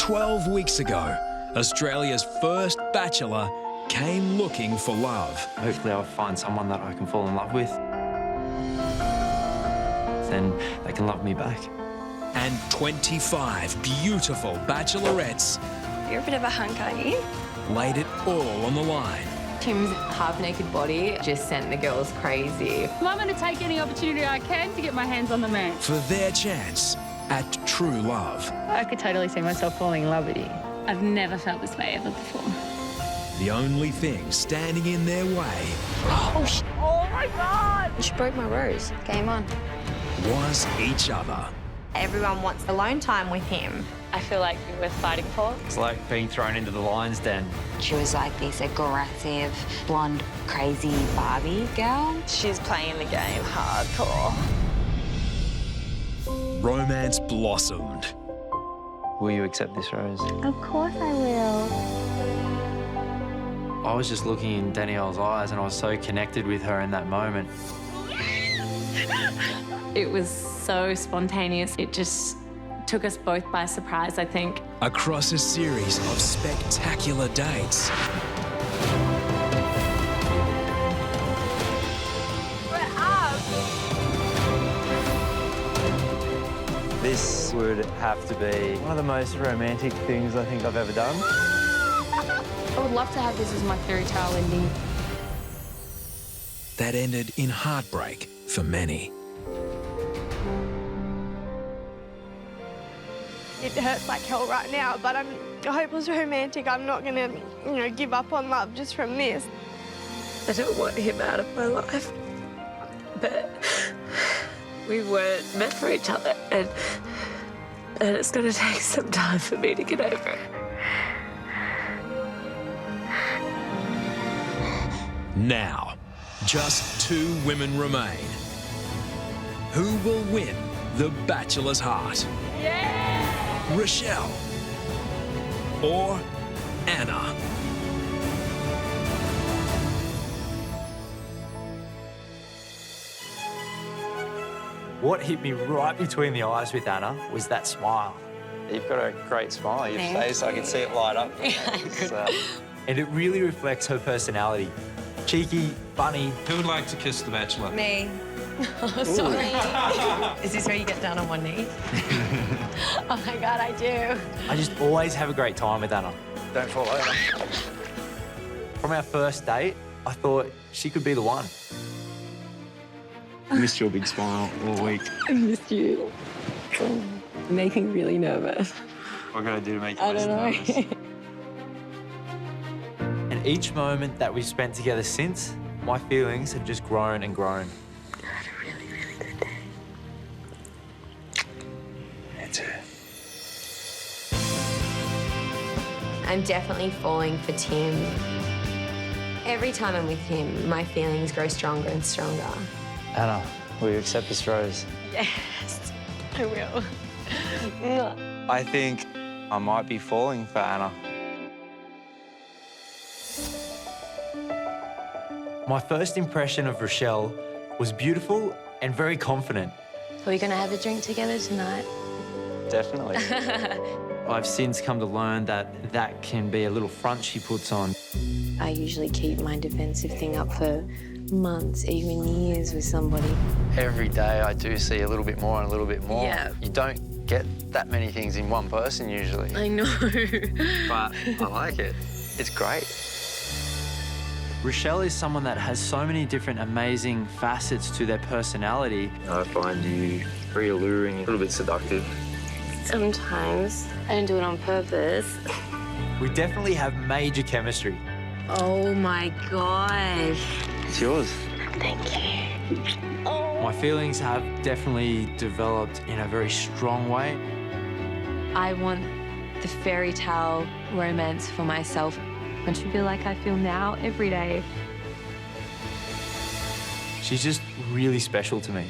12 weeks ago, Australia's first Bachelor came looking for love. Hopefully I'll find someone that I can fall in love with. Then they can love me back. And 25 beautiful bachelorettes You're a bit of a hunk, aren't you? laid it all on the line. Tim's half-naked body just sent the girls crazy. I'm going to take any opportunity I can to get my hands on the man. For their chance at true love. I could totally see myself falling in love with you. I've never felt this way ever before. The only thing standing in their way Oh my God! She broke my rose. Game on. was each other. Everyone wants alone time with him. I feel like you were fighting for. It's like being thrown into the lion's den. She was like this aggressive, blonde, crazy Barbie girl. She's playing the game hardcore. Romance blossomed. Will you accept this rose? Of course I will. I was just looking in Danielle's eyes and I was so connected with her in that moment. It was so spontaneous. It just took us both by surprise, I think. Across a series of spectacular dates. This would have to be one of the most romantic things I think I've ever done. I would love to have this as my fairy tale ending. That ended in heartbreak for many. It hurts like hell right now, but I'm a hopeless romantic. I'm not gonna, give up on love just from this. I don't want him out of my life, but we weren't meant for each other, and it's going to take some time for me to get over it. Now, just 2 women remain. Who will win the Bachelor's heart? Rochelle or Anna? What hit me right between the eyes with Anna was that smile. You've got a great smile on your face. I can see it light up. And it really reflects her personality. Cheeky, funny. Who would like to kiss the Bachelor? Me. Oh, sorry. Is this where you get down on one knee? Oh my God, I do. I just always have a great time with Anna. Don't fall over. From our first date, I thought she could be the one. I missed your big smile all week. I missed you. You make me really nervous. What can I do to make you I less don't know. nervous? And each moment that we've spent together since, my feelings have just grown and grown. I had a really, really good day. That's it. I'm definitely falling for Tim. Every time I'm with him, my feelings grow stronger and stronger. Anna, will you accept this rose? Yes, I will. I think I might be falling for Anna. My first impression of Rochelle was beautiful and very confident. Are we going to have a drink together tonight? Definitely. I've since come to learn that that can be a little front she puts on. I usually keep my defensive thing up for months, even years with somebody. Every day I do see a little bit more and a little bit more. Yeah. You don't get that many things in one person usually. I know. But I like it. It's great. Rochelle is someone that has so many different amazing facets to their personality. I find you very alluring, a little bit seductive. Sometimes. I don't do it on purpose. We definitely have major chemistry. Oh my gosh. It's yours. Thank you. My feelings have definitely developed in a very strong way. I want the fairy tale romance for myself. I want to feel like I feel now every day. She's just really special to me.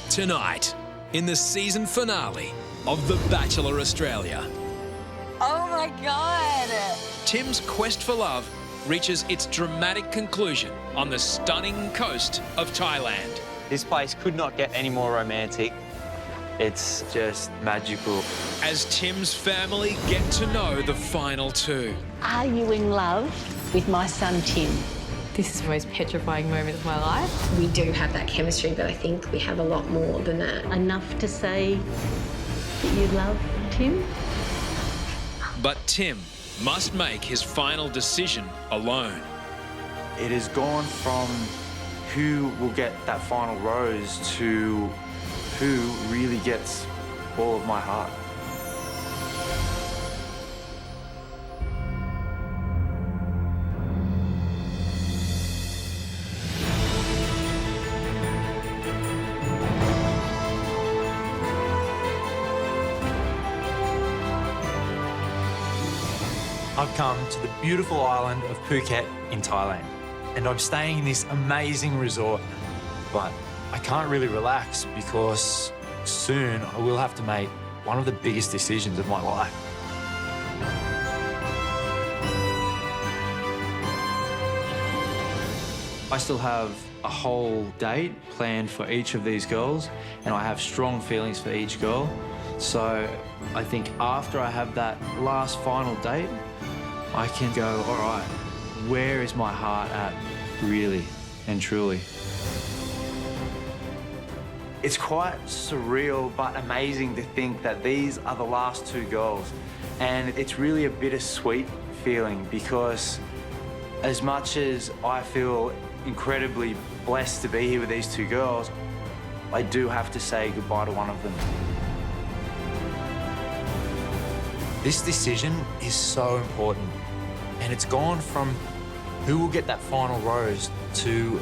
Tonight, in the season finale of The Bachelor Australia. Oh my God. Tim's quest for love reaches its dramatic conclusion on the stunning coast of Thailand. This place could not get any more romantic. It's just magical. As Tim's family get to know the final two. Are you in love with my son, Tim? This is the most petrifying moment of my life. We do have that chemistry, but I think we have a lot more than that. Enough to say that you love Tim? But Tim must make his final decision alone. It has gone from who will get that final rose to who really gets all of my heart. I've come to the beautiful island of Phuket in Thailand, and I'm staying in this amazing resort. But I can't really relax because soon I will have to make one of the biggest decisions of my life. I still have a whole date planned for each of these girls, and I have strong feelings for each girl. So I think after I have that last final date, I can go, all right, where is my heart at really and truly? It's quite surreal but amazing to think that these are the last two girls. And it's really a bittersweet feeling because as much as I feel incredibly blessed to be here with these two girls, I do have to say goodbye to one of them. This decision is so important, and it's gone from who will get that final rose to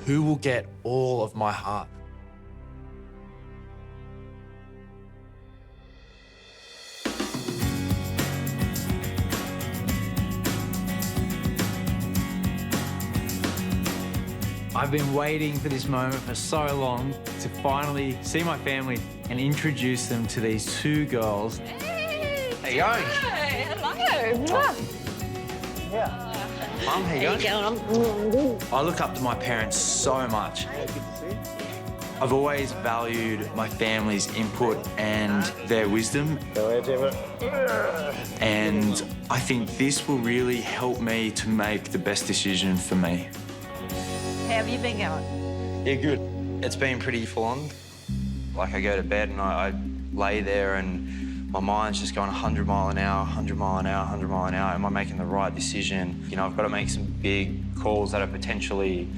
who will get all of my heart. I've been waiting for this moment for so long to finally see my family and introduce them to these two girls. How you going? Hello. Yeah. Mum, how you going? I look up to my parents so much. I've always valued my family's input and their wisdom. And I think this will really help me to make the best decision for me. How have you been going? Yeah, good. It's been pretty full on. Like I go to bed and I lay there and my mind's just going 100 mile an hour, 100 mile an hour, 100 mile an hour. Am I making the right decision? You know, I've got to make some big calls that are potentially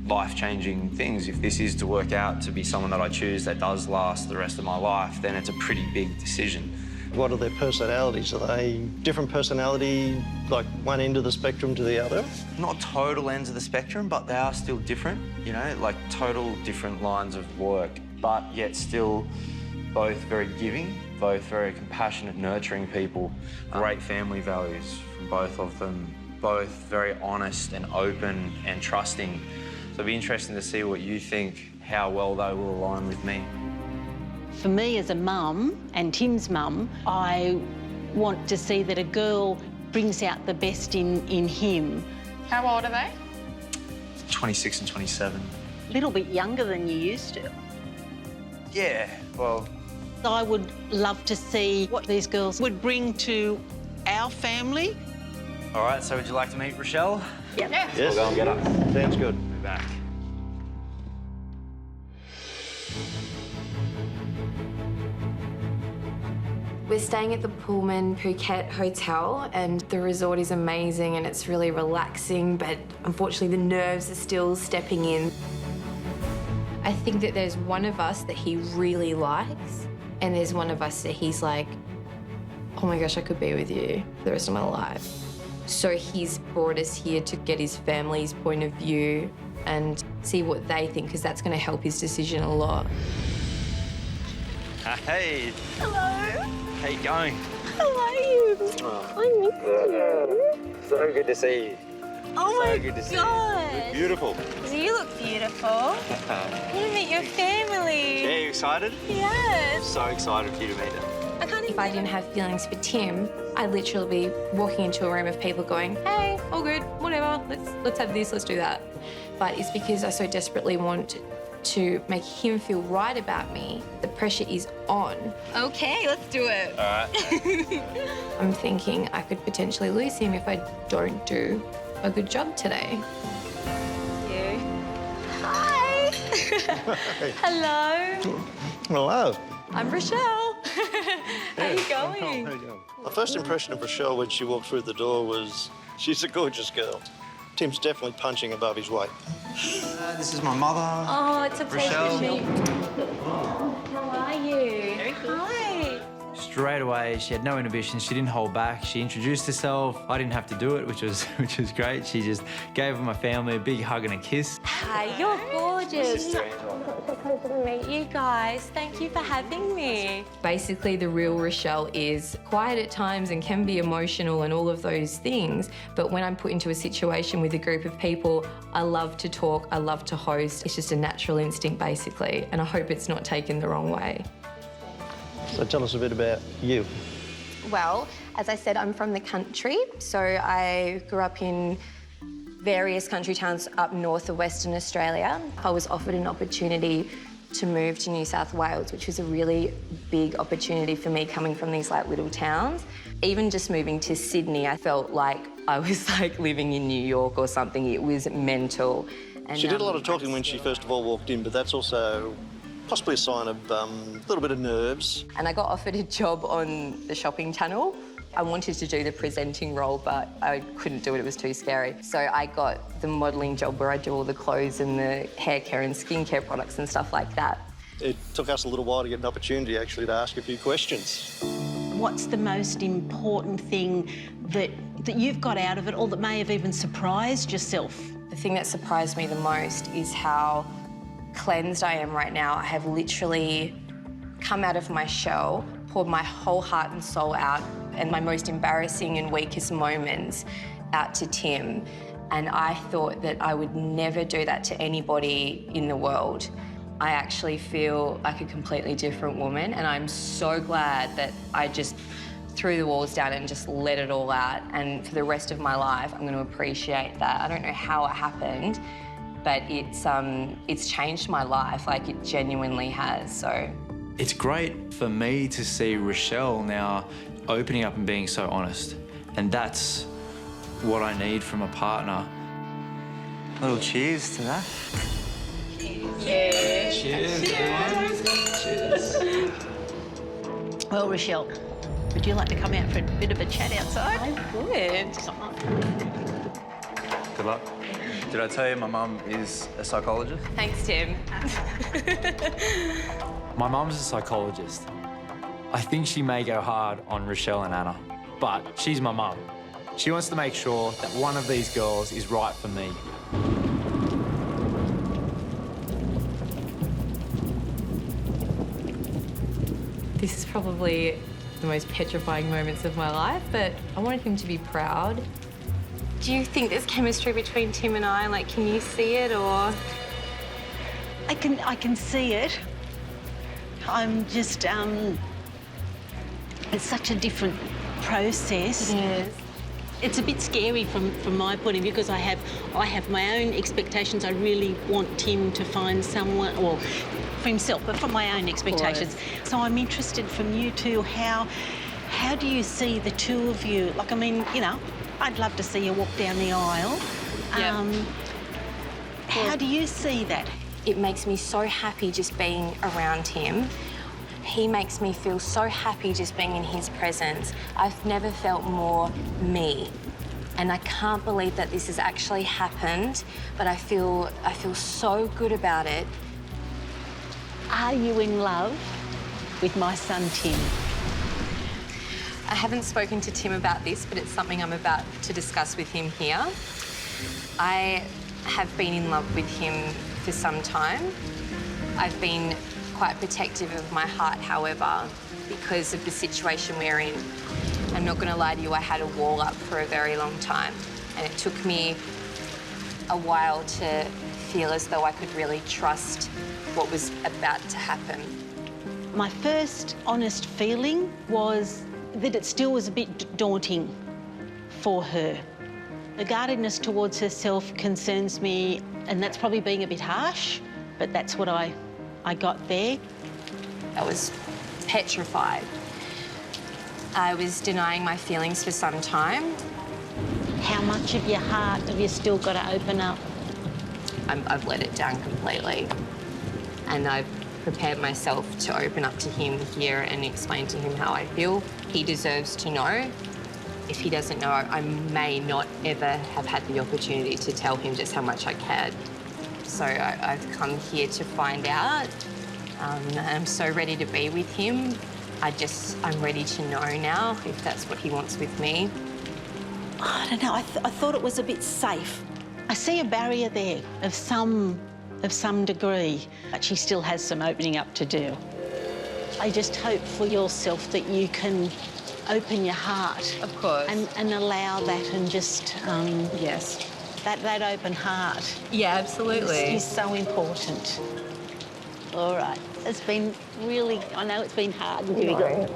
life-changing things. If this is to work out to be someone that I choose that does last the rest of my life, then it's a pretty big decision. What are their personalities? Are they different personality, like one end of the spectrum to the other? Not total ends of the spectrum, but they are still different, you know, like total different lines of work, but yet still both very giving, both very compassionate, nurturing people, great family values from both of them, both very honest and open and trusting. So it'll be interesting to see what you think, how well they will align with me. For me as a mum and Tim's mum, I want to see that a girl brings out the best in him. How old are they? 26 and 27. A little bit younger than you used to. Yeah, well... I would love to see what these girls would bring to our family. All right, so would you like to meet Rochelle? Yep. Yeah. Yes. We'll go and get her. Sounds good. We'll be back. We're staying at the Pullman Phuket Hotel, and the resort is amazing and it's really relaxing, but unfortunately the nerves are still stepping in. I think that there's one of us that he really likes, and there's one of us that he's like, oh my gosh, I could be with you for the rest of my life. So he's brought us here to get his family's point of view and see what they think, because that's going to help his decision a lot. Hey. Hello. How you going? How are you? I miss you. So good to see you. Oh my good to see God. you. Beautiful. You look beautiful. I want to meet your family. Yeah, you excited? Yes. So excited for you to meet them. If I didn't have feelings for Tim, I'd literally be walking into a room of people going, hey, all good, whatever, let's have this, let's do that. But it's because I so desperately want to make him feel right about me, the pressure is on. Okay, let's do it. All right. I'm thinking I could potentially lose him if I don't do a good job today. Hi. Hello. Hello. I'm Rochelle. How you going? My first impression of Rochelle when she walked through the door was she's a gorgeous girl. Tim's definitely punching above his weight. This is my mother. Oh, it's a pleasure Rochelle. to meet you. How are you? Hi. Straight away, she had no inhibitions. She didn't hold back. She introduced herself. I didn't have to do it, which was great. She just gave my family a big hug and a kiss. Hi, you're gorgeous. So pleasure to meet you guys. Thank you for having me. Basically, the real Rochelle is quiet at times and can be emotional and all of those things. But when I'm put into a situation with a group of people, I love to talk, I love to host. It's just a natural instinct, basically. And I hope it's not taken the wrong way. So tell us a bit about you. Well, as I said, I'm from the country. So I grew up in various country towns up north of Western Australia. I was offered an opportunity to move to New South Wales, which was a really big opportunity for me coming from these like little towns. Even just moving to Sydney, I felt like I was like living in New York or something. It was mental. And, She did a lot of talking when she first of all walked in, but that's also possibly a sign of a little bit of nerves. And I got offered a job on the shopping channel. I wanted to do the presenting role, but I couldn't do it, it was too scary. So I got the modelling job where I do all the clothes and the hair care and skincare products and stuff like that. It took us a little while to get an opportunity actually to ask a few questions. What's the most important thing that you've got out of it, or that may have even surprised yourself? The thing that surprised me the most is how cleansed I am right now. I have literally come out of my shell, poured my whole heart and soul out, and my most embarrassing and weakest moments out to Tim. And I thought that I would never do that to anybody in the world. I actually feel like a completely different woman, and I'm so glad that I just threw the walls down and just let it all out. And for the rest of my life, I'm going to appreciate that. I don't know how it happened, but it's changed my life, like it genuinely has, so. It's great for me to see Rochelle now opening up and being so honest. And that's what I need from a partner. A little cheers to that. Cheers. Cheers. Well, Rochelle, would you like to come out for a bit of a chat outside? I would. Good luck. Did I tell you my mum is a psychologist? Thanks, Tim. My mum's a psychologist. I think she may go hard on Rochelle and Anna, but she's my mum. She wants to make sure that one of these girls is right for me. This is probably the most petrifying moments of my life, but I wanted him to be proud. Do you think there's chemistry between Tim and I? Like, can you see it, or? I can see it. I'm just, it's such a different process. It is. It's a bit scary from my point of view, because I have my own expectations. I really want Tim to find someone, well, for himself, but from my own expectations. So I'm interested from you too, how do you see the two of you? Like, I mean, you know, I'd love to see you walk down the aisle. Yep. How do you see that? It makes me so happy just being around him. He makes me feel so happy just being in his presence. I've never felt more me. And I can't believe that this has actually happened, but I feel so good about it. Are you in love with my son, Tim? I haven't spoken to Tim about this, but it's something I'm about to discuss with him here. I have been in love with him for some time. I've been quite protective of my heart, however, because of the situation we're in. I'm not going to lie to you, I had a wall up for a very long time, and it took me a while to feel as though I could really trust what was about to happen. My first honest feeling was that it still was a bit daunting for her. The guardedness towards herself concerns me, and that's probably being a bit harsh, but that's what I got there. I was petrified. I was denying my feelings for some time. How much of your heart have you still got to open up? I've let it down completely. And I've prepared myself to open up to him here and explain to him how I feel. He deserves to know. If he doesn't know, I may not ever have had the opportunity to tell him just how much I cared. So I've come here to find out. I'm so ready to be with him. I'm ready to know now if that's what he wants with me. I don't know, I thought it was a bit safe. I see a barrier there of some degree, but she still has some opening up to do. I just hope for yourself that you can open your heart. Of course. And allow that and just... yes. That open heart. Yeah, absolutely. Is so important. All right. It's been really... I know it's been hard and difficult.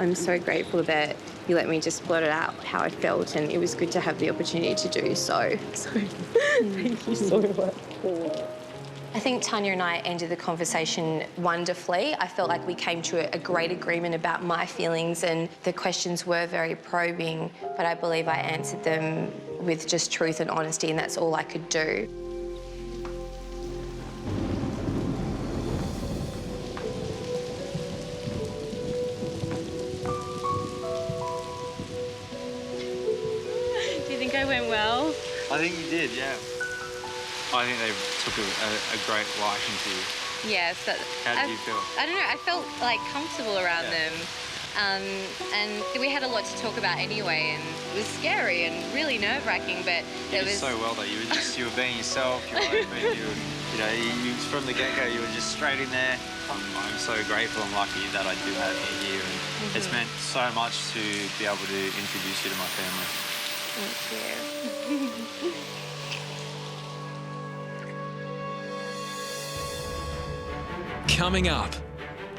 I'm so grateful that you let me just blurt it out how I felt, and it was good to have the opportunity to do so. So thank you so much. I think Tanya and I ended the conversation wonderfully. I felt like we came to a great agreement about my feelings, and the questions were very probing, but I believe I answered them with just truth and honesty, and that's all I could do. Do you think I went well? I think you did, yeah. I think they took a great liking to you. Yes. How did you feel? I don't know. I felt like comfortable around them. And we had a lot to talk about anyway, and it was scary and really nerve-wracking, but You did so well, though. You were being yourself. You were open. You from the get-go, you were just straight in there. I'm so grateful and lucky that I do have you here, and it's meant so much to be able to introduce you to my family. Thank you. Coming up,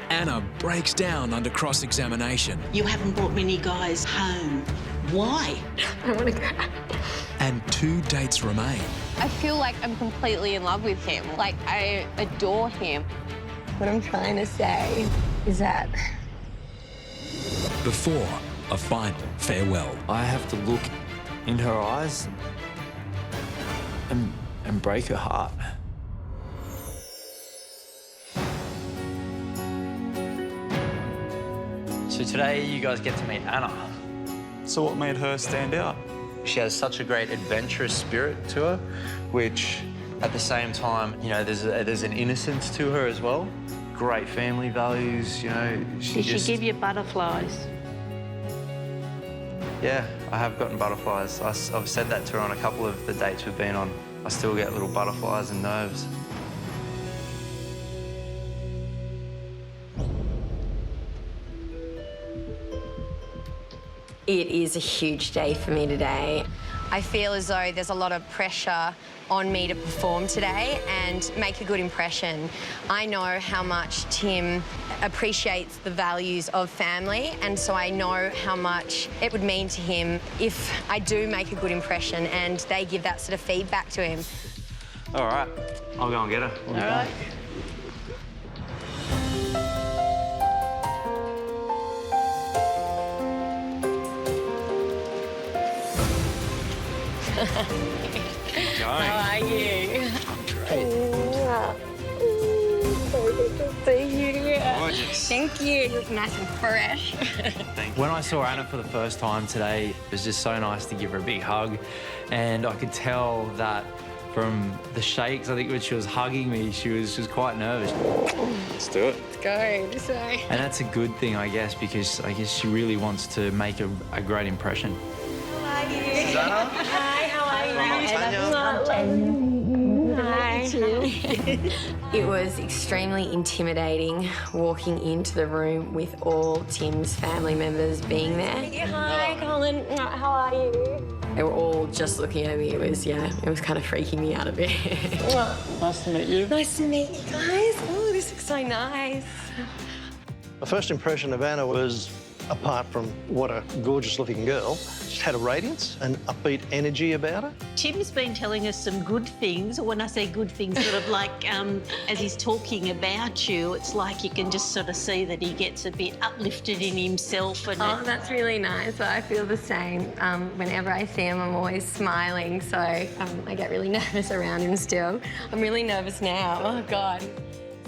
Anna breaks down under cross-examination. You haven't brought many guys home. Why? I want to go. And 2 dates remain. I feel like I'm completely in love with him. Like, I adore him. What I'm trying to say is that... Before a final farewell. I have to look in her eyes and break her heart. So today you guys get to meet Anna. So what made her stand out? She has such a great adventurous spirit to her, which at the same time, there's an innocence to her as well. Great family values, Did she give you butterflies? Yeah, I have gotten butterflies. I've said that to her on a couple of the dates we've been on. I still get little butterflies and nerves. It is a huge day for me today. I feel as though there's a lot of pressure on me to perform today and make a good impression. I know how much Tim appreciates the values of family, and so I know how much it would mean to him if I do make a good impression and they give that sort of feedback to him. All right, I'll go and get her. All right. How are you? I'm great. So good to see you. Gorgeous. Thank you. You look nice and fresh. When I saw Anna for the first time today, it was just so nice to give her a big hug. And I could tell that from the shakes, I think when she was hugging me, she was quite nervous. Let's do it. Let's go this way. And that's a good thing, I guess, because I guess she really wants to make a great impression. How are you? Susanna? Hi, how are you? Hi. It was extremely intimidating walking into the room with all Tim's family members being there. Hi, Colin. How are you? They were all just looking at me. It was kind of freaking me out a bit. Nice to meet you. Nice to meet you guys. Oh, this looks so nice. My first impression of Anna was apart from what a gorgeous-looking girl, just had a radiance and upbeat energy about her. Tim's been telling us some good things. When I say good things, sort of like as he's talking about you, it's like you can just sort of see that he gets a bit uplifted in himself. And Oh, that's really nice. I feel the same. Whenever I see him, I'm always smiling, so I get really nervous around him still. I'm really nervous now. Oh, God.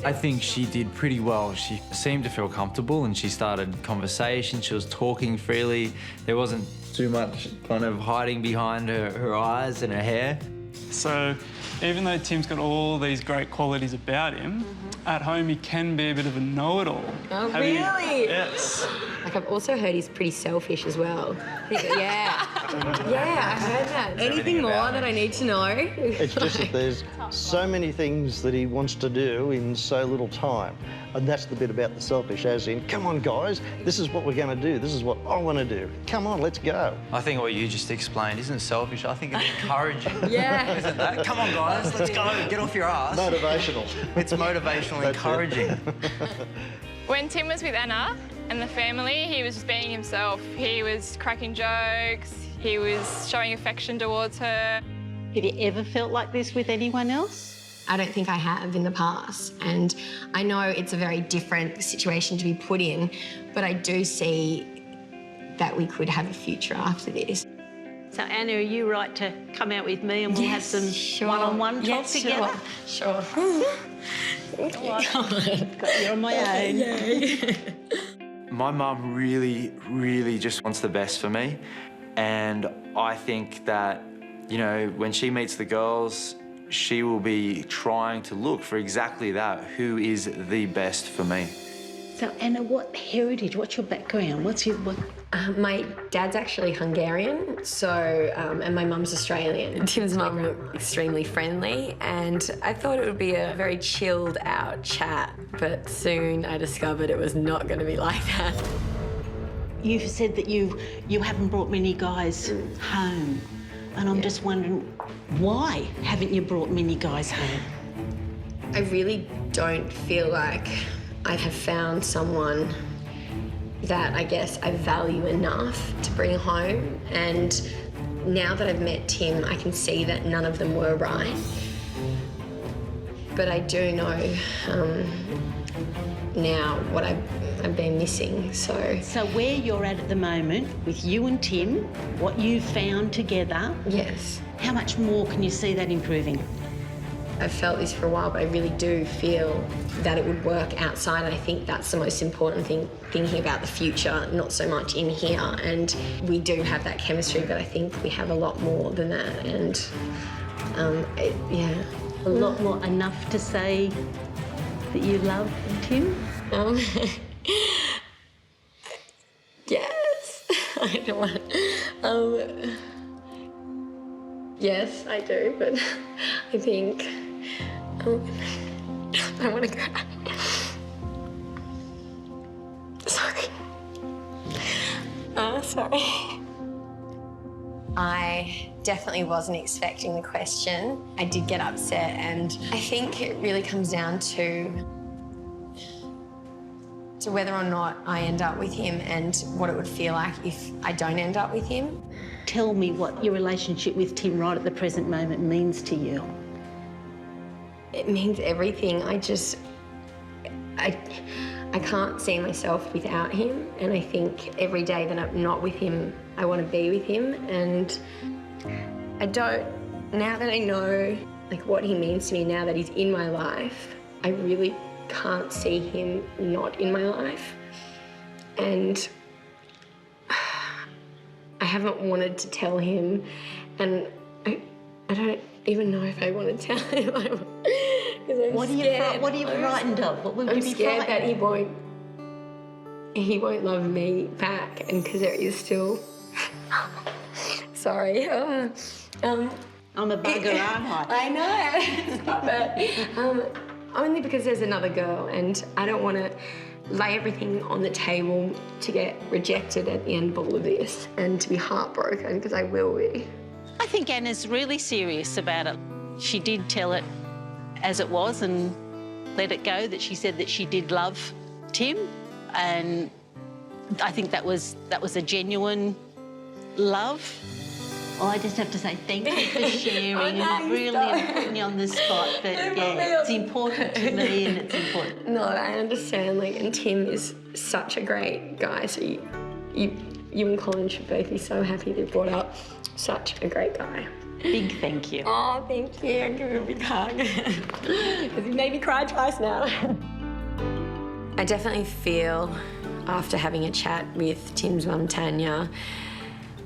I think she did pretty well. She seemed to feel comfortable and she started conversation. She was talking freely. There wasn't too much kind of hiding behind her eyes and her hair. So even though Tim's got all these great qualities about him, at home he can be a bit of a know-it-all. Oh, really? Yes. Like, I've also heard he's pretty selfish as well. Yeah. Yeah, I heard that. Anything more that I need to know? It's just that there's so many things that he wants to do in so little time. And that's the bit about the selfish, as in, come on, guys, this is what we're going to do. This is what I want to do. Come on, let's go. I think what you just explained isn't selfish. I think it's encouraging. Yeah. Isn't that? Come on, guys, let's go. Get off your ass. Motivational. It's motivational, encouraging. When Tim was with Anna and the family, he was just being himself. He was cracking jokes. He was showing affection towards her. Have you ever felt like this with anyone else? I don't think I have in the past, and I know it's a very different situation to be put in, but I do see that we could have a future after this. So, Anna, are you right to come out with me and we'll have some one-on-one talk together? Sure. Got you on my own. My mum really, really just wants the best for me. And I think that, you know, when she meets the girls, she will be trying to look for exactly that, who is the best for me. So, Anna, what heritage, what's your background? My dad's actually Hungarian, so, and my mum's Australian. Tim's mum looked extremely friendly, and I thought it would be a very chilled out chat, but soon I discovered it was not going to be like that. You've said that you haven't brought many guys home, and I'm just wondering, why haven't you brought many guys home? I really don't feel like I have found someone that I guess I value enough to bring home, and now that I've met Tim, I can see that none of them were right. But I do know now what I've been missing, so... So where you're at the moment, with you and Tim, what you've found together... Yes. How much more can you see that improving? I've felt this for a while, but I really do feel that it would work outside. I think that's the most important thing, thinking about the future, not so much in here. And we do have that chemistry, but I think we have a lot more than that. And, yeah. A lot more, enough to say that you love Tim? Yes. I don't want... yes, I do, but I think... I want to go. Sorry. Sorry. I definitely wasn't expecting the question. I did get upset, and I think it really comes down to whether or not I end up with him and what it would feel like if I don't end up with him. Tell me what your relationship with Tim right at the present moment means to you. It means everything. I can't see myself without him, and I think every day that I'm not with him, I want to be with him. And now that I know like what he means to me, now that he's in my life, I really can't see him not in my life. And I haven't wanted to tell him, and I don't even know if I want to tell him. What are you frightened of? What would you be scared frightened that he won't love me back, and because there is still... Sorry. I'm a bugger, aren't I? I know. Stop it. Only because there's another girl, and I don't want to lay everything on the table to get rejected at the end of all of this and to be heartbroken, because I will be. I think Anna's really serious about it. She did tell it as it was and let it go, that she said that she did love Tim, and I think that was a genuine love. Well, I just have to say thank you for sharing. And really, I'm putting you on the spot, but yeah, it's important to me and it's important. No, I understand. Like, and Tim is such a great guy. So you and Colin should both be so happy they brought up such a great guy. Big thank you. Oh, thank you. I'll give you a big hug. Because you made me cry twice now. I definitely feel, after having a chat with Tim's mum, Tanya,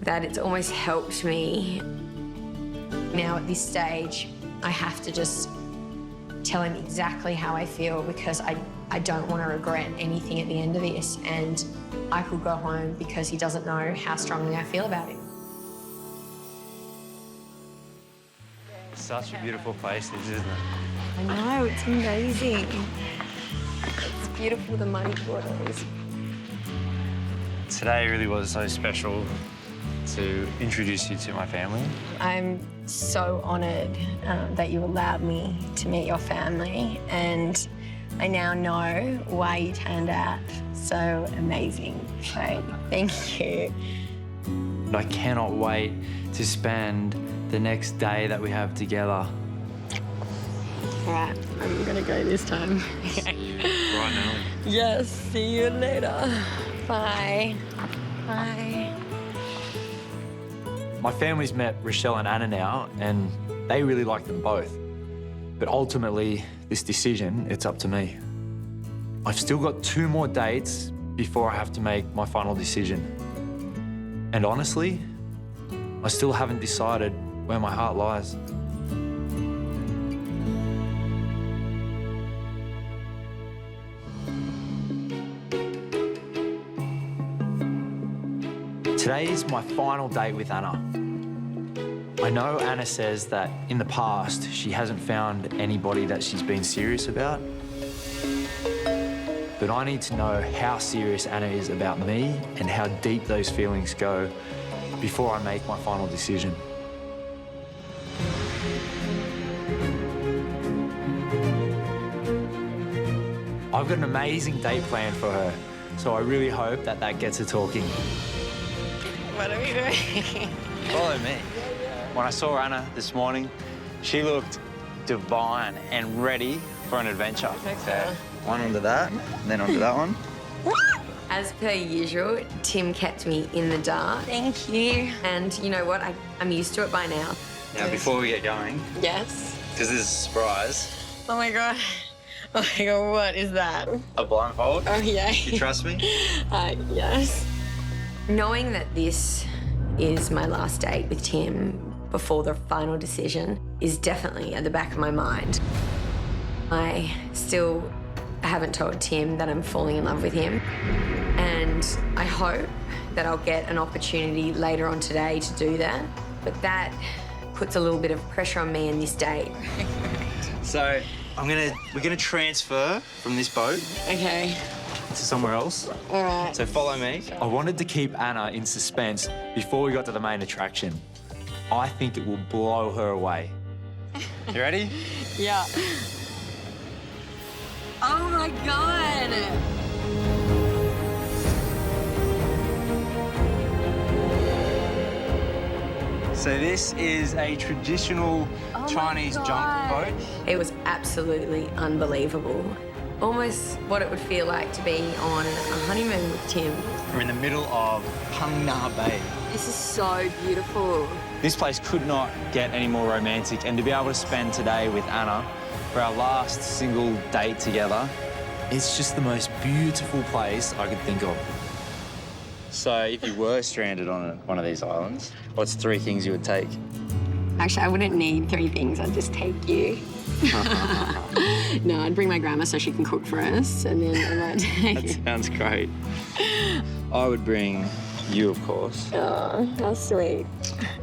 that it's almost helped me. Now at this stage, I have to just tell him exactly how I feel because I don't want to regret anything at the end of this, and I could go home because he doesn't know how strongly I feel about him. Such a beautiful place, isn't it? I know, it's amazing. It's beautiful, the muddy waters. Today really was so special to introduce you to my family. I'm so honoured that you allowed me to meet your family, and I now know why you turned out so amazing. So thank you. I cannot wait to spend the next day that we have together. All right, I'm gonna go this time. Right now. Yes, see you later. Bye. Bye. My family's met Rochelle and Anna now, and they really like them both. But ultimately, this decision, it's up to me. I've still got 2 more dates before I have to make my final decision. And honestly, I still haven't decided where my heart lies. Today is my final date with Anna. I know Anna says that in the past she hasn't found anybody that she's been serious about. But I need to know how serious Anna is about me and how deep those feelings go before I make my final decision. I've got an amazing date planned for her, so I really hope that gets her talking. What are we doing? Follow me. When I saw Anna this morning, she looked divine and ready for an adventure. So, one onto that, and then onto that one. As per usual, Tim kept me in the dark. Thank you. And you know what? I'm used to it by now. Now, before we get going, Yes. because this is a surprise, Oh my God. Oh my God, what is that? a blindfold. Oh, yeah. You trust me? Yes. Knowing that this is my last date with Tim before the final decision is definitely at the back of my mind. I still haven't told Tim that I'm falling in love with him, and I hope that I'll get an opportunity later on today to do that, but that puts a little bit of pressure on me in this date. So, we're gonna transfer from this boat Okay. to somewhere else. All right. So follow me. I wanted to keep Anna in suspense before we got to the main attraction. I think it will blow her away. You ready? Yeah. Oh my God. So this is a traditional Chinese junk boat. It was absolutely unbelievable. Almost what it would feel like to be on a honeymoon with Tim. We're in the middle of Hang Na Bay. This is so beautiful. This place could not get any more romantic, and to be able to spend today with Anna for our last single date together, it's just the most beautiful place I could think of. So if you were stranded on one of these islands, what's 3 things you would take? Actually, I wouldn't need 3 things. I'd just take you. No, I'd bring my grandma so she can cook for us, and then I might take... That sounds great. I would bring you, of course. Oh, how sweet.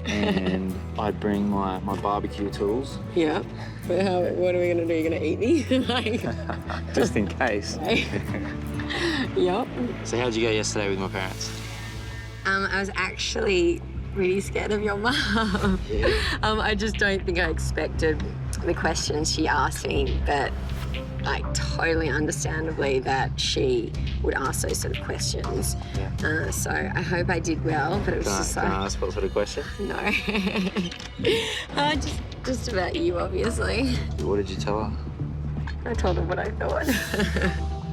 And I'd bring my barbecue tools. Yeah. But what are we going to do? You're going to eat me? Like... Just in case. Yep. So how'd you go yesterday with my parents? I was actually really scared of your mum. Yeah. I just don't think I expected the questions she asked me, but like totally understandably that she would ask those sort of questions. Yeah. So I hope I did well, but it was just like... Can I ask what sort of question? No. Just about you, obviously. What did you tell her? I told her what I thought.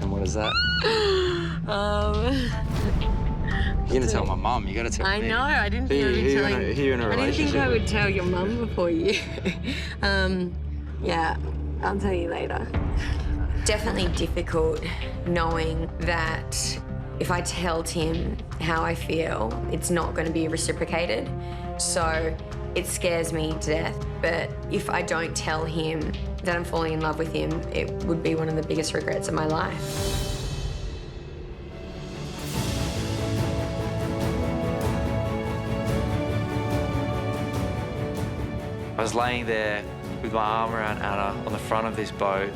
And what is that? You're gonna tell my mum. You gotta tell me. I know. I didn't think I would be telling. Who you in a I didn't relationship think I with? would tell your mum before you. Yeah, I'll tell you later. Definitely difficult knowing that if I tell Tim how I feel, it's not going to be reciprocated. So it scares me to death. But if I don't tell him that I'm falling in love with him, it would be one of the biggest regrets of my life. I was laying there with my arm around Anna on the front of this boat,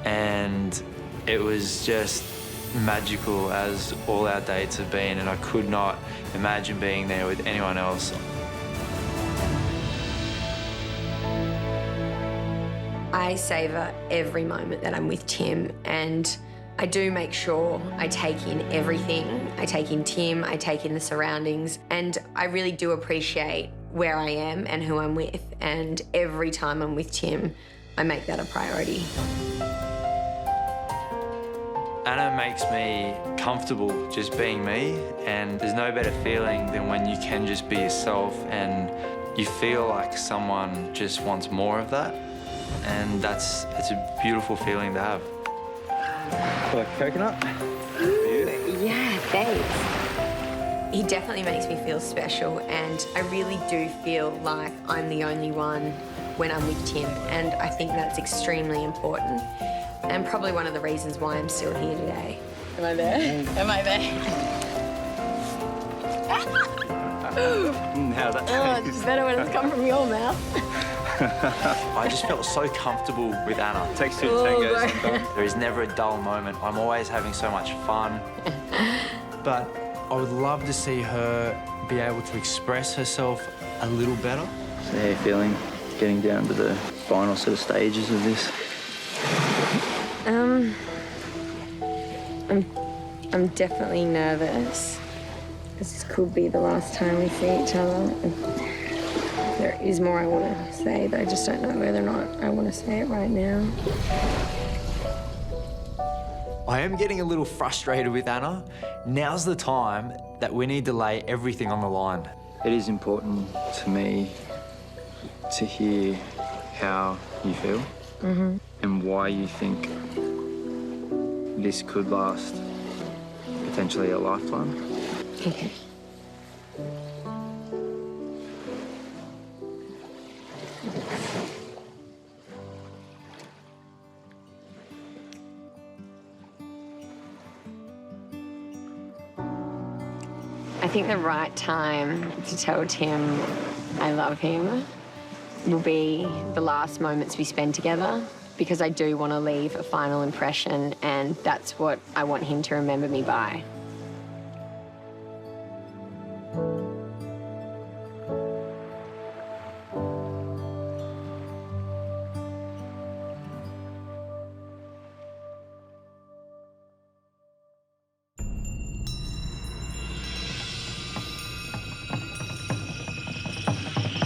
and it was just magical, as all our dates have been, and I could not imagine being there with anyone else. I savour every moment that I'm with Tim, and I do make sure I take in everything. I take in Tim, I take in the surroundings, and I really do appreciate where I am and who I'm with, and every time I'm with Tim, I make that a priority. Anna makes me comfortable just being me, and there's no better feeling than when you can just be yourself and you feel like someone just wants more of that, and it's a beautiful feeling to have. Like coconut? Yeah, thanks. He definitely makes me feel special, and I really do feel like I'm the only one when I'm with Tim, and I think that's extremely important, and probably one of the reasons why I'm still here today. Am I there? Am I there? How's that Oh, it's better when it's come from your mouth. I just felt so comfortable with Anna. It takes two Oh, to tango right. sometimes. There is never a dull moment. I'm always having so much fun. But I would love to see her be able to express herself a little better. So how are you feeling getting down to the final sort of stages of this? I'm definitely nervous. This could be the last time we see each other. There is more I want to say, but I just don't know whether or not I want to say it right now. I am getting a little frustrated with Anna. Now's the time that we need to lay everything on the line. It is important to me to hear how you feel and why you think this could last potentially a lifetime. Okay. I think the right time to tell Tim I love him will be the last moments we spend together, because I do want to leave a final impression, and that's what I want him to remember me by.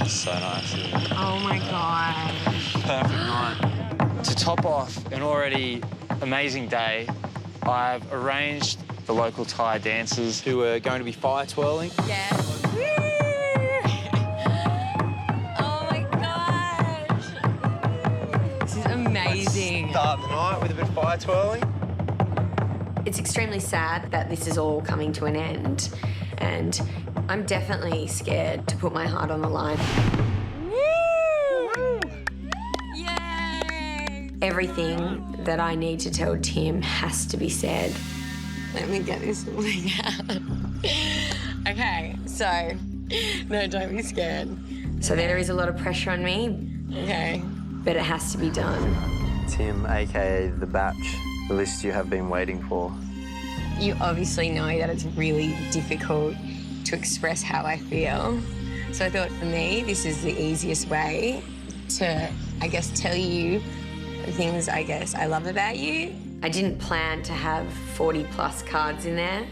So nice. Oh my gosh. Perfect night. To top off an already amazing day, I've arranged the local Thai dancers who are going to be fire twirling. Yes. Oh my gosh. This is amazing. Start the night with a bit of fire twirling. It's extremely sad that this is all coming to an end, and I'm definitely scared to put my heart on the line. Yay! Everything that I need to tell Tim has to be said. Let me get this thing out. Okay, so, no, don't be scared. So there is a lot of pressure on me, okay, but it has to be done. Tim, aka The Batch, the list you have been waiting for. You obviously know that it's really difficult to express how I feel. So I thought for me, this is the easiest way to, I guess, tell you the things I guess I love about you. I didn't plan to have 40+ cards in there.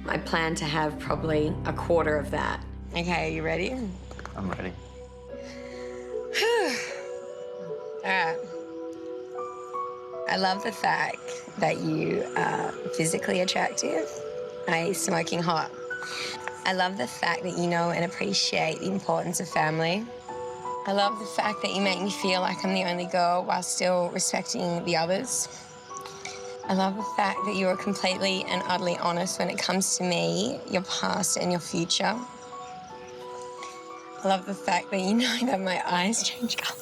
I planned to have probably a quarter of that. Okay, are you ready? I'm ready. All right. I love the fact that you are physically attractive, i.e. smoking hot. I love the fact that you know and appreciate the importance of family. I love the fact that you make me feel like I'm the only girl while still respecting the others. I love the fact that you are completely and utterly honest when it comes to me, your past and your future. I love the fact that you know that my eyes change colour.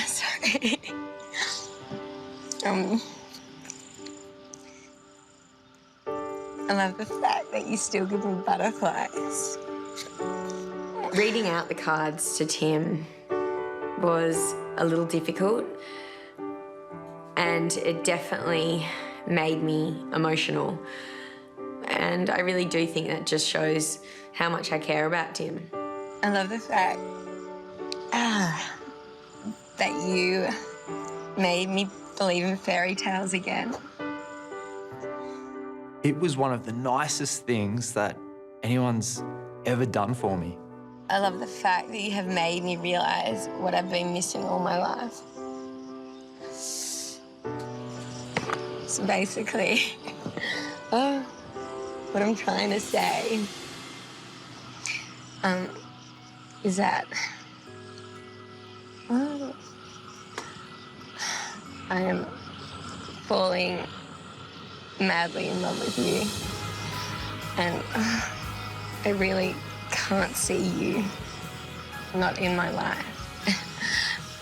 Sorry. I love the fact that you still give me butterflies. Reading out the cards to Tim was a little difficult, and it definitely made me emotional. And I really do think that just shows how much I care about Tim. I love the fact that you made me believe in fairy tales again. It was one of the nicest things that anyone's ever done for me. I love the fact that you have made me realise what I've been missing all my life. So basically, what I'm trying to say is that I am falling madly in love with you, and I really can't see you not in my life.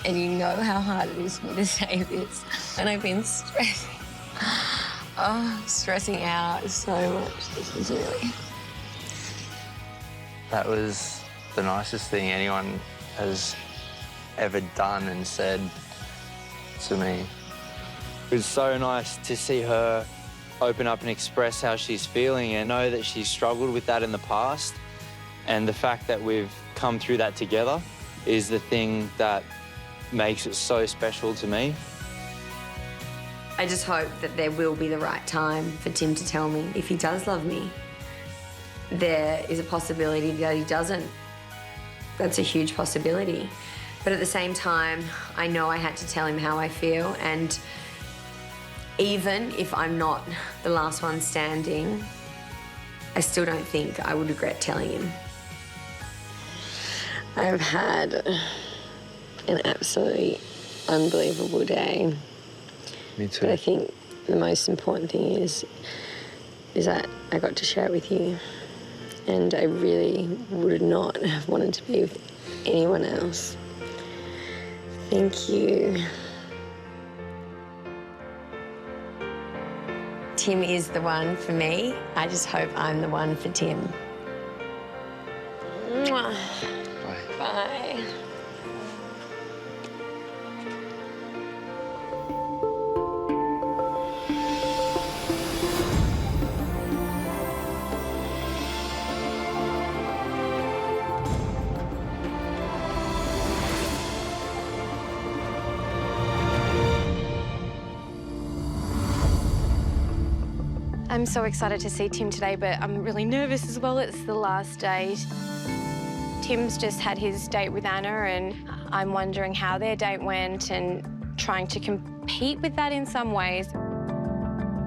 And you know how hard it is for me to say this, and I've been stressing out so much. This is really... That was the nicest thing anyone has ever done and said to me. It was so nice to see her open up and express how she's feeling and know that she's struggled with that in the past. And the fact that we've come through that together is the thing that makes it so special to me. I just hope that there will be the right time for Tim to tell me if he does love me. There is a possibility that he doesn't. That's a huge possibility. But at the same time, I know I had to tell him how I feel, and even if I'm not the last one standing, I still don't think I would regret telling him. I've had an absolutely unbelievable day. Me too. But I think the most important thing is that I got to share it with you. And I really would not have wanted to be with anyone else. Thank you. Tim is the one for me. I just hope I'm the one for Tim. Mwah. Bye. Bye. I'm so excited to see Tim today, but I'm really nervous as well. It's the last date. Tim's just had his date with Anna, and I'm wondering how their date went and trying to compete with that in some ways.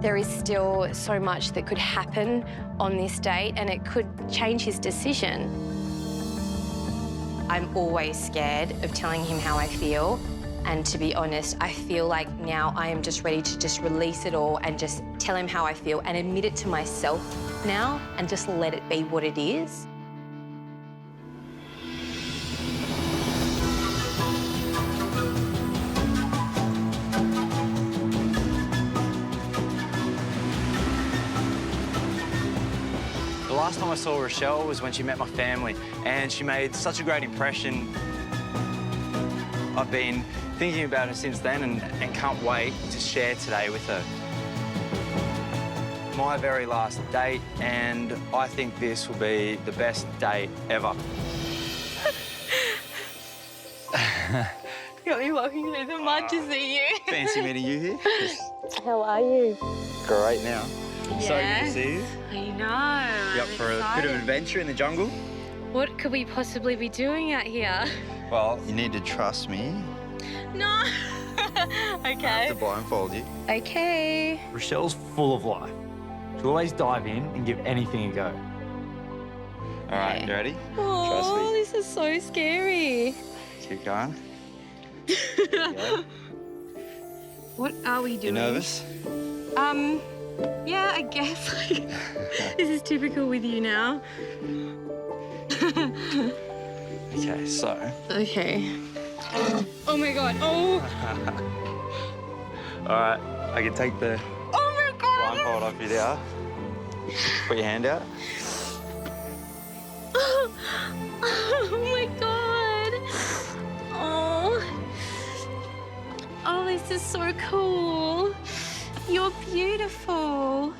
There is still so much that could happen on this date, and it could change his decision. I'm always scared of telling him how I feel. And to be honest, I feel like now I am just ready to just release it all and just tell him how I feel and admit it to myself now and just let it be what it is. The last time I saw Rochelle was when she met my family, and she made such a great impression. I've been thinking about her since then and can't wait to share today with her. My very last date, and I think this will be the best date ever. Got me walking through the mud to see you. Fancy meeting you here. How are you? Great now. Yeah. So good to see you. I know. You up for a bit of adventure in the jungle? What could we possibly be doing out here? Well, you need to trust me. No. I Okay. have to blindfold you. Okay. Rochelle's full of life. She'll always dive in and give anything a go. All right, you ready? Oh, this is so scary. Keep going. What are we You doing? nervous? Yeah, I guess. This is typical with you now. Okay, so. Okay. Oh my God. Oh. All right, I can take the Oh my God. blindfold off you now. Put your hand out. Oh my God. Oh. Oh, this is so cool. You're beautiful.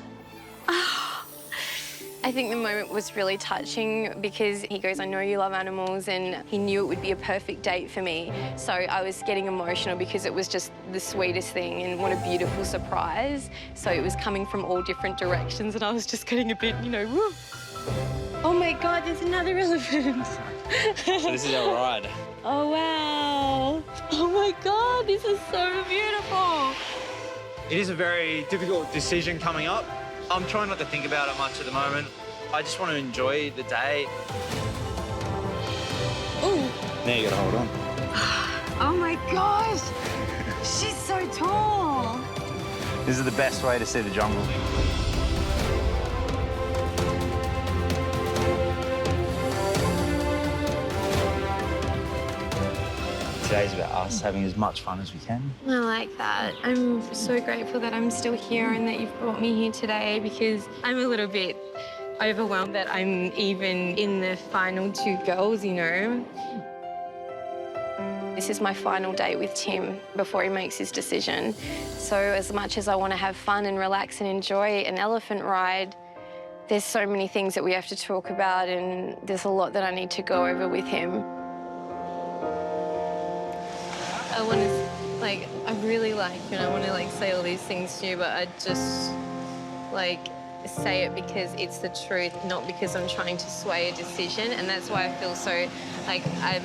I think the moment was really touching because he goes, I know you love animals, and he knew it would be a perfect date for me. So I was getting emotional because it was just the sweetest thing, and what a beautiful surprise. So it was coming from all different directions, and I was just getting a bit, you know, woo. Oh my God, there's another elephant. So this is our ride. Oh, wow. Oh my God, this is so beautiful. It is a very difficult decision coming up. I'm trying not to think about it much at the moment. I just want to enjoy the day. Ooh. Now you gotta hold on. Oh my gosh. She's so tall. This is the best way to see the jungle. Today's about us having as much fun as we can. I like that. I'm so grateful that I'm still here and that you've brought me here today, because I'm a little bit overwhelmed that I'm even in the final two girls, you know. This is my final date with Tim before he makes his decision. So as much as I want to have fun and relax and enjoy an elephant ride, there's so many things that we have to talk about, and there's a lot that I need to go over with him. I want to, like, I really like you, and I want to, like, say all these things to you, but I just, like, say it because it's the truth, not because I'm trying to sway a decision. And that's why I feel so, like, I'm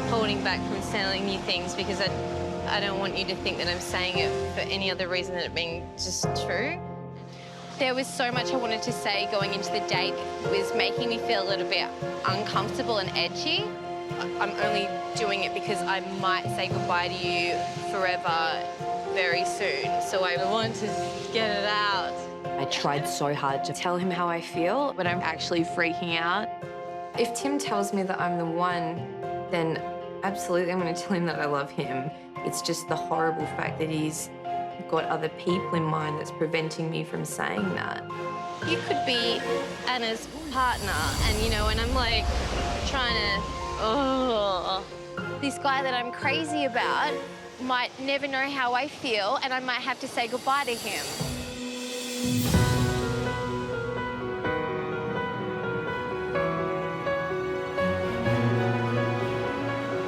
holding back from telling you things, because I don't want you to think that I'm saying it for any other reason than it being just true. There was so much I wanted to say going into the date that was making me feel a little bit uncomfortable and edgy. I'm only doing it because I might say goodbye to you forever very soon. So I want to get it out. I tried so hard to tell him how I feel, but I'm actually freaking out. If Tim tells me that I'm the one, then absolutely I'm going to tell him that I love him. It's just the horrible fact that he's got other people in mind that's preventing me from saying that. You could be Anna's partner, and, you know, and I'm like trying to, this guy that I'm crazy about might never know how I feel, and I might have to say goodbye to him.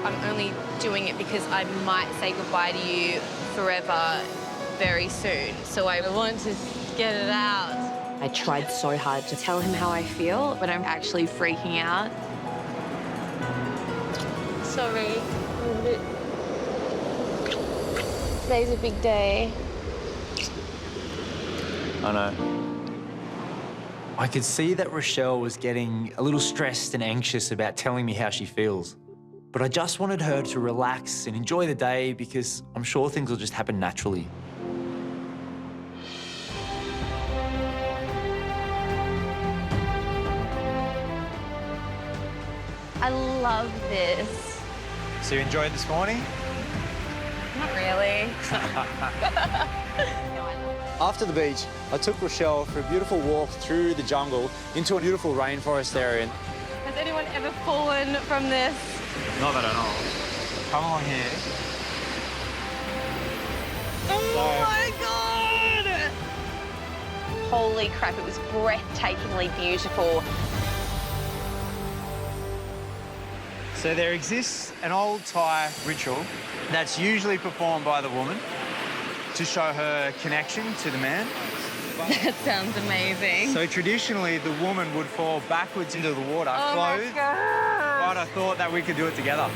I'm only doing it because I might say goodbye to you forever very soon. So I want to get it out. I tried so hard to tell him how I feel, but I'm actually freaking out. Sorry. Today's a big day. I know. I could see that Rochelle was getting a little stressed and anxious about telling me how she feels. But I just wanted her to relax and enjoy the day, because I'm sure things will just happen naturally. I love this. So you enjoyed this morning? Not really. After the beach, I took Rochelle for a beautiful walk through the jungle into a beautiful rainforest area. Has anyone ever fallen from this? Not that I know. Come along here. my God! Holy crap, it was breathtakingly beautiful. So there exists an old Thai ritual that's usually performed by the woman to show her connection to the man. That sounds amazing. So traditionally, the woman would fall backwards into the water, clothed. But I thought that we could do it together.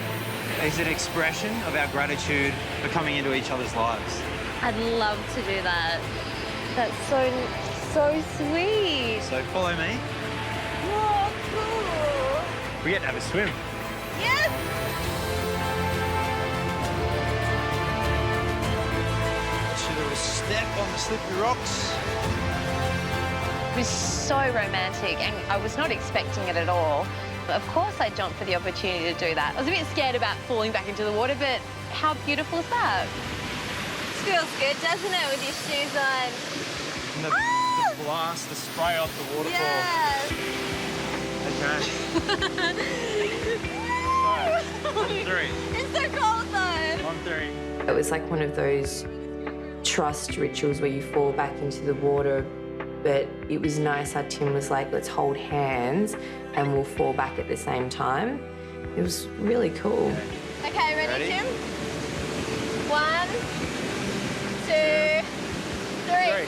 It's an expression of our gratitude for coming into each other's lives. I'd love to do that. That's so sweet. So follow me. Oh, cool. We get to have a swim. Yes! Watch a little step on the slippery rocks. It was so romantic and I was not expecting it at all. But of course I jumped for the opportunity to do that. I was a bit scared about falling back into the water, but how beautiful is that? It feels good, doesn't it, with your shoes on? And the blast, the spray off the waterfall. Yes! Okay. On three. It's so cold though. On three. It was like one of those trust rituals where you fall back into the water, but it was nice how Tim was like, let's hold hands and we'll fall back at the same time. It was really cool. Okay, ready, Tim? 1, 2, 3.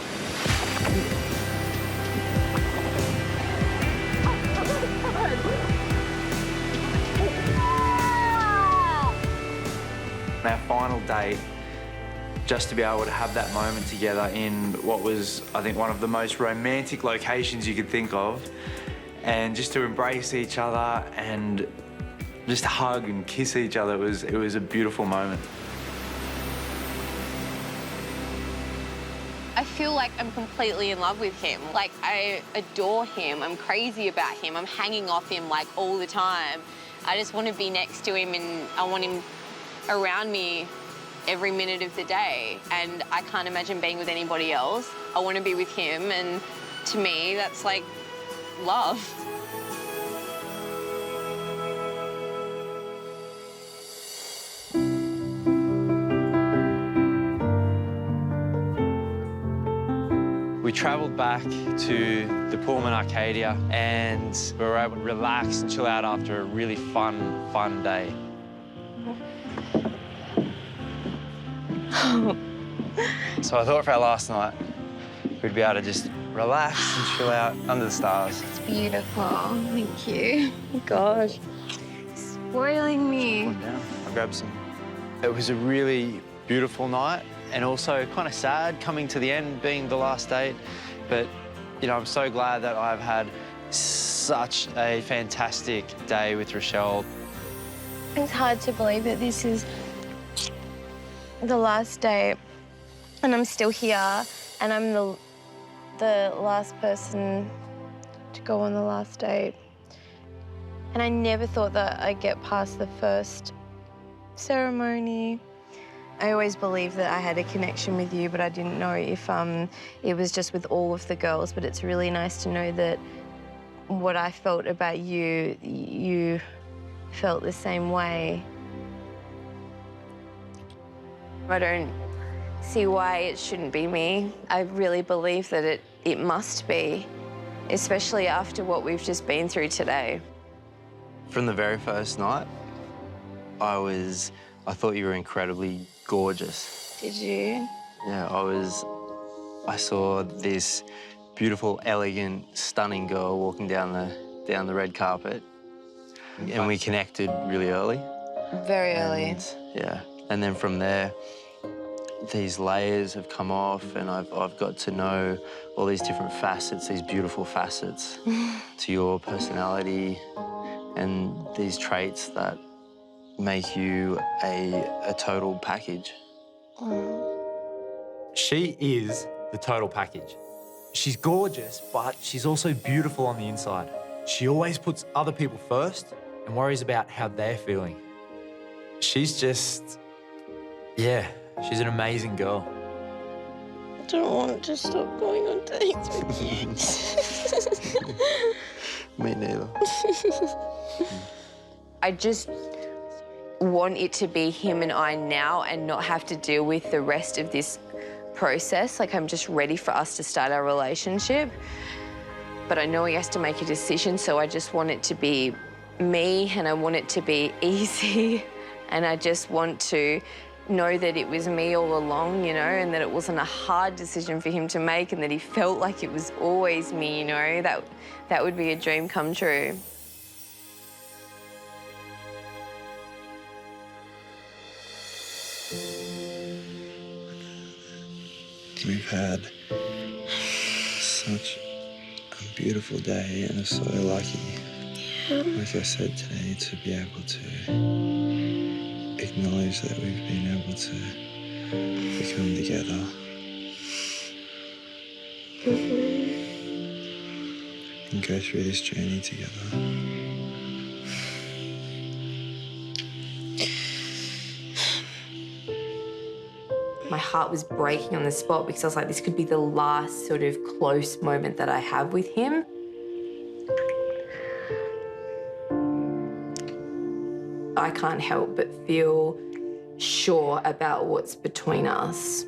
Our final date, just to be able to have that moment together in what was, I think, one of the most romantic locations you could think of, and just to embrace each other and just hug and kiss each other, it was a beautiful moment. I feel like I'm completely in love with him. Like, I adore him. I'm crazy about him. I'm hanging off him, like, all the time. I just want to be next to him and I want him around me every minute of the day. And I can't imagine being with anybody else. I want to be with him, and to me, that's like love. We travelled back to the Pullman Arcadia and we were able to relax and chill out after a really fun day. So I thought for our last night, we'd be able to just relax and chill out under the stars. It's beautiful. Thank you. Oh, gosh. Spoiling me. I'll grab some. It was a really beautiful night and also kind of sad coming to the end, being the last date. But, you know, I'm so glad that I've had such a fantastic day with Rochelle. It's hard to believe that this is the last day and I'm still here and I'm the last person to go on the last date. And I never thought that I'd get past the first ceremony. I always believed that I had a connection with you, but I didn't know if it was just with all of the girls. But it's really nice to know that what I felt about you, you felt the same way. I don't see why it shouldn't be me. I really believe that it must be, especially after what we've just been through today. From the very first night, I thought you were incredibly gorgeous. Did you? Yeah, I saw this beautiful, elegant, stunning girl walking down the red carpet. And we connected really early. Very early. Yeah, and then from there, these layers have come off and I've got to know all these different facets, these beautiful facets to your personality and these traits that make you a total package. She is the total package. She's gorgeous, but she's also beautiful on the inside. She always puts other people first and worries about how they're feeling. She's just, yeah, she's an amazing girl. I don't want to stop going on dates with you. Me neither. I just want it to be him and I now and not have to deal with the rest of this process. Like, I'm just ready for us to start our relationship. But I know he has to make a decision, so I just want it to be me, and I want it to be easy. And I just want to know that it was me all along, you know, and that it wasn't a hard decision for him to make, and that he felt like it was always me, you know. That would be a dream come true. We've had such a beautiful day and are so lucky, like I said today, to be able to acknowledge that we've been able to become together. And go through this journey together. My heart was breaking on the spot because I was like, this could be the last sort of close moment that I have with him. I can't help but feel sure about what's between us,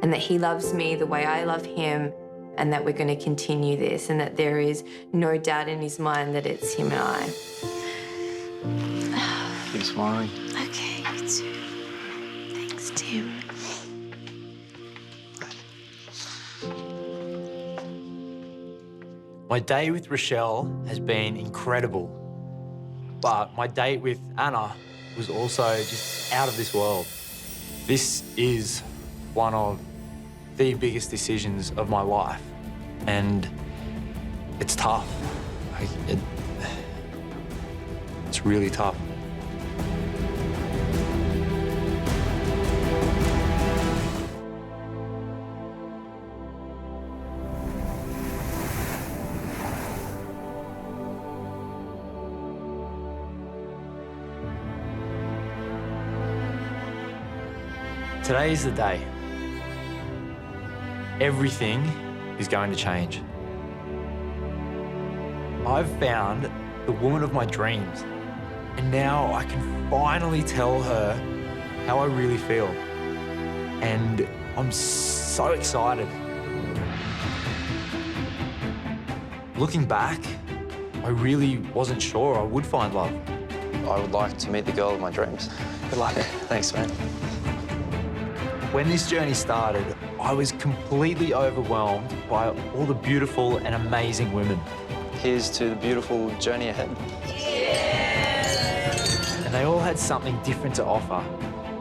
and that he loves me the way I love him, and that we're going to continue this, and that there is no doubt in his mind that it's him and I. Keep smiling. Okay, you too. Thanks, Tim. My day with Rochelle has been incredible, but my date with Anna was also just out of this world. This is one of the biggest decisions of my life, and it's tough. It's really tough. Today is the day. Everything is going to change. I've found the woman of my dreams, and now I can finally tell her how I really feel. And I'm so excited. Looking back, I really wasn't sure I would find love. I would like to meet the girl of my dreams. Good luck. Thanks, man. When this journey started, I was completely overwhelmed by all the beautiful and amazing women. Here's to the beautiful journey ahead. And they all had something different to offer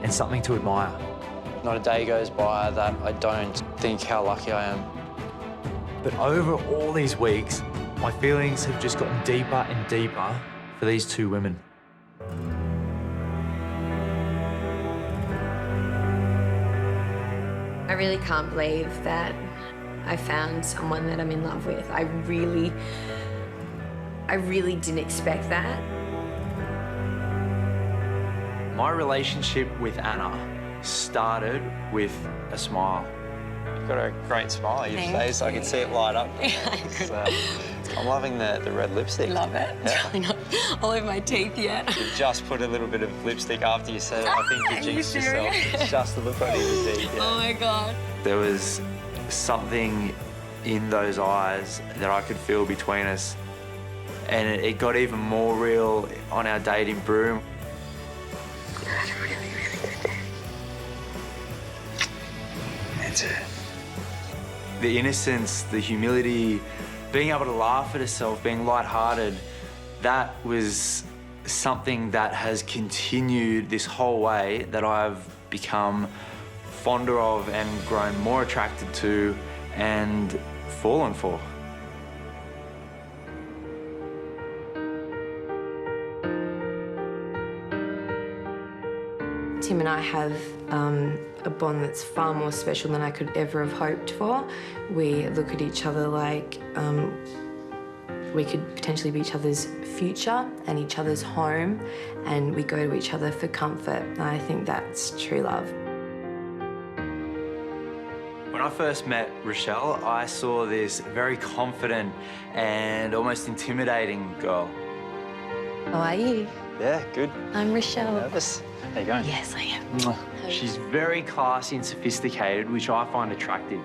and something to admire. Not a day goes by that I don't think how lucky I am. But over all these weeks, my feelings have just gotten deeper and deeper for these two women. I really can't believe that I found someone that I'm in love with. I really didn't expect that. My relationship with Anna started with a smile. You've got a great smile. Your face, I can see it light up. I'm loving the red lipstick. Love it. Yeah. It's really not all over my teeth yet. You've just put a little bit of lipstick after you said it. I think you jinxed yourself. It's just the look on your teeth. Yeah. Oh my God. There was something in those eyes that I could feel between us. And it got even more real on our date in Broome. That's it. The innocence, the humility, being able to laugh at herself, being lighthearted, that was something that has continued this whole way, that I've become fonder of and grown more attracted to and fallen for. Tim and I have a bond that's far more special than I could ever have hoped for. We look at each other like we could potentially be each other's future and each other's home, and we go to each other for comfort. And I think that's true love. When I first met Rochelle, I saw this very confident and almost intimidating girl. How are you? Yeah, good. I'm Rochelle. Nervous? How you going? Yes, I am. Mwah. She's very classy and sophisticated, which I find attractive.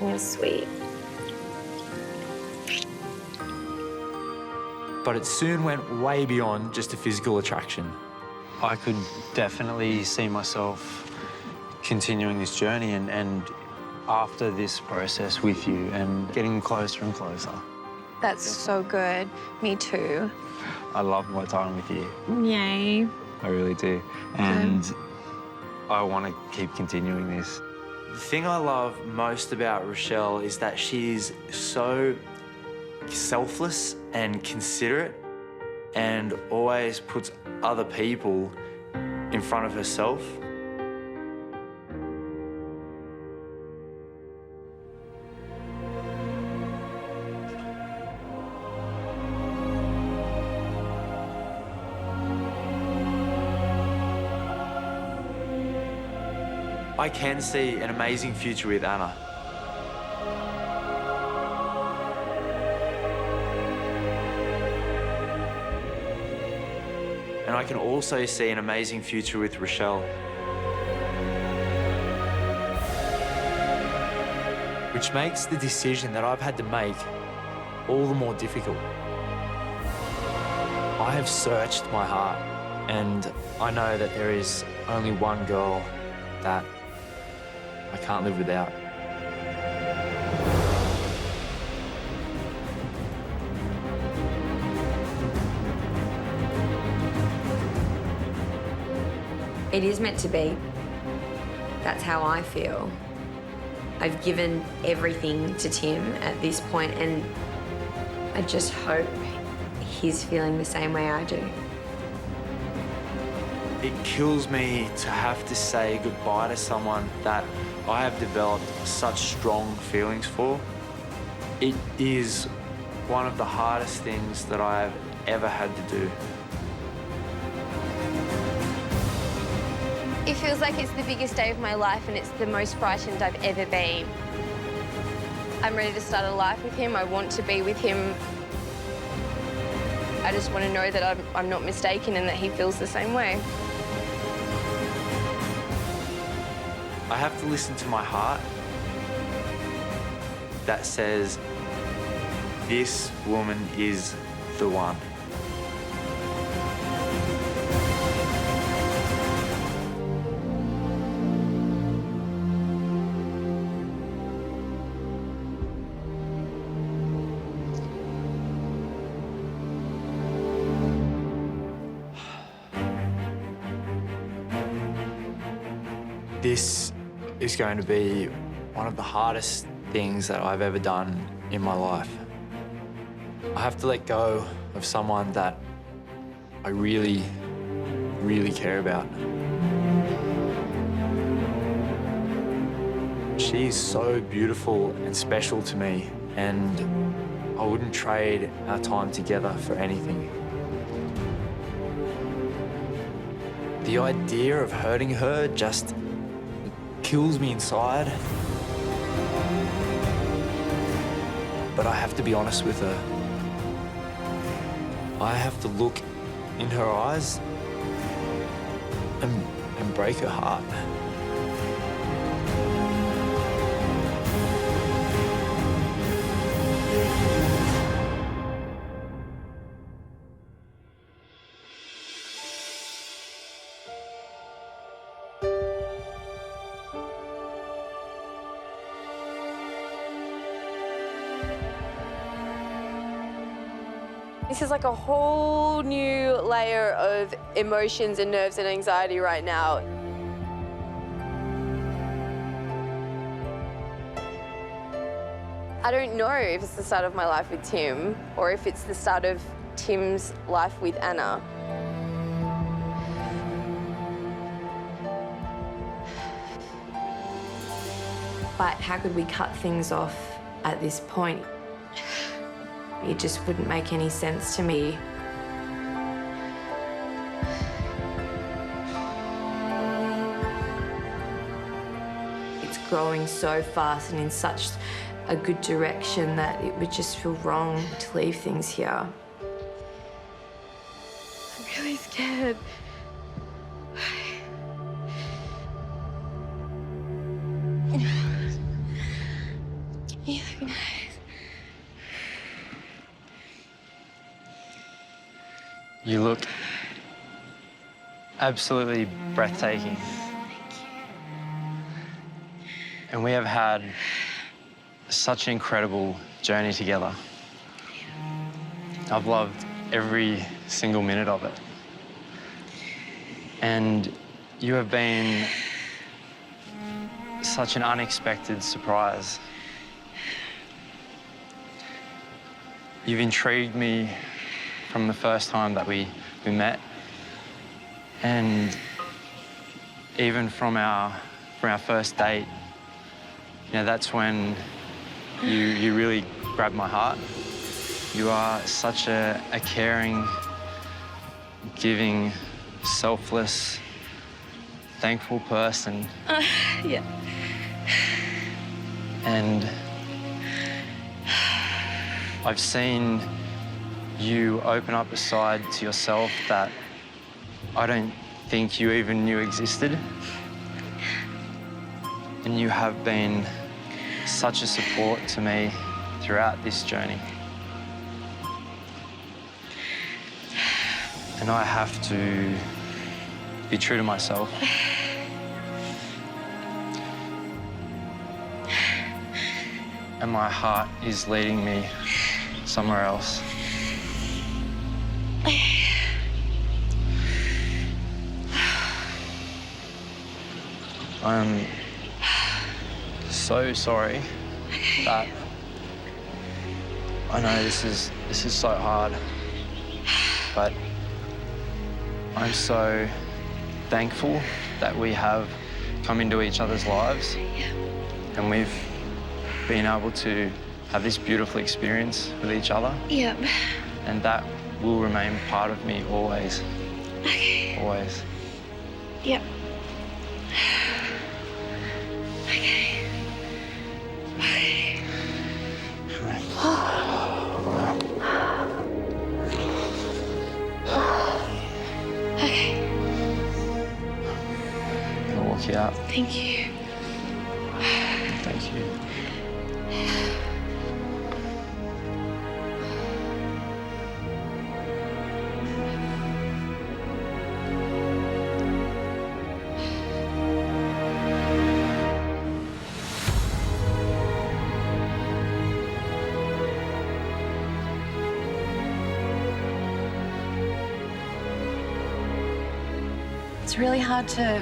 You're sweet. But it soon went way beyond just a physical attraction. I could definitely see myself continuing this journey and after this process with you and getting closer and closer. That's so good. Me too. I love my time with you. Yay. I really do. And I want to keep continuing this. The thing I love most about Rochelle is that she's so selfless and considerate and always puts other people in front of herself. I can see an amazing future with Anna. And I can also see an amazing future with Rochelle. Which makes the decision that I've had to make all the more difficult. I have searched my heart, and I know that there is only one girl that I can't live without. It is meant to be. That's how I feel. I've given everything to Tim at this point, and I just hope he's feeling the same way I do. It kills me to have to say goodbye to someone that I have developed such strong feelings for. It is one of the hardest things that I have ever had to do. It feels like it's the biggest day of my life and it's the most frightened I've ever been. I'm ready to start a life with him. I want to be with him. I just want to know that I'm not mistaken and that he feels the same way. I have to listen to my heart that says, this woman is the one. This is going to be one of the hardest things that I've ever done in my life. I have to let go of someone that I really, really care about. She's so beautiful and special to me, and I wouldn't trade our time together for anything. The idea of hurting her just kills me inside. But I have to be honest with her. I have to look in her eyes and break her heart. This is like a whole new layer of emotions and nerves and anxiety right now. I don't know if it's the start of my life with Tim or if it's the start of Tim's life with Anna. But how could we cut things off at this point? It just wouldn't make any sense to me. It's growing so fast and in such a good direction that it would just feel wrong to leave things here. really scared. You look nice. You look absolutely breathtaking. And we have had such an incredible journey together. I've loved every single minute of it. And you have been such an unexpected surprise. You've intrigued me from the first time that we met. And even from our first date, you know, that's when you really grabbed my heart. You are such a caring, giving, selfless, thankful person. Yeah. And I've seen you open up a side to yourself that I don't think you even knew existed. And you have been such a support to me throughout this journey. And I have to be true to myself. And my heart is leading me somewhere else. I'm so sorry that I know this is so hard, but I'm so thankful that we have come into each other's lives and we've been able to have this beautiful experience with each other. Yep. And that will remain part of me always. Okay. Always. Yep. Okay. Okay. Okay. I'll walk you out. Thank you. Thank you. It's really hard to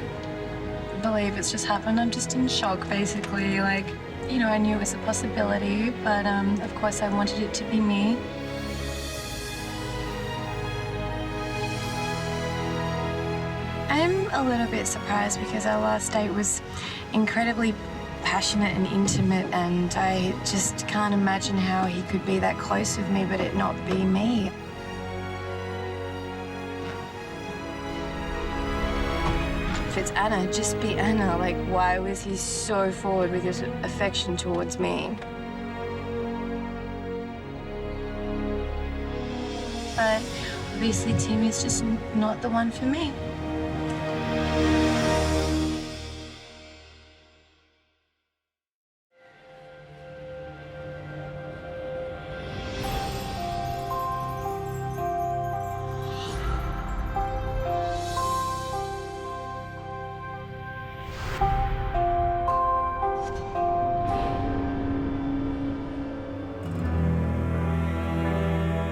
believe it's just happened. I'm just in shock, basically. Like, you know, I knew it was a possibility, but of course I wanted it to be me. I'm a little bit surprised because our last date was incredibly passionate and intimate, and I just can't imagine how he could be that close with me but it not be me. If it's Anna, just be Anna. Like, why was he so forward with his affection towards me? But obviously Tim is just not the one for me.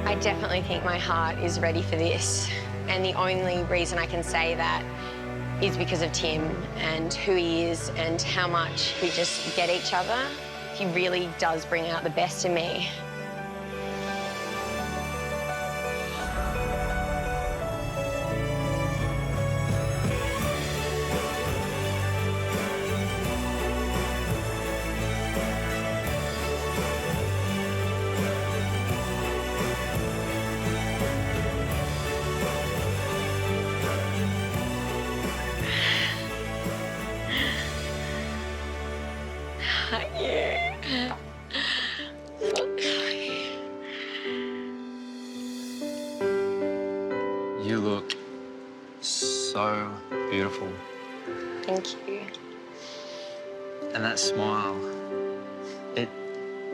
I definitely think my heart is ready for this. And the only reason I can say that is because of Tim and who he is and how much we just get each other. He really does bring out the best in me. You look beautiful. Thank you. And that smile,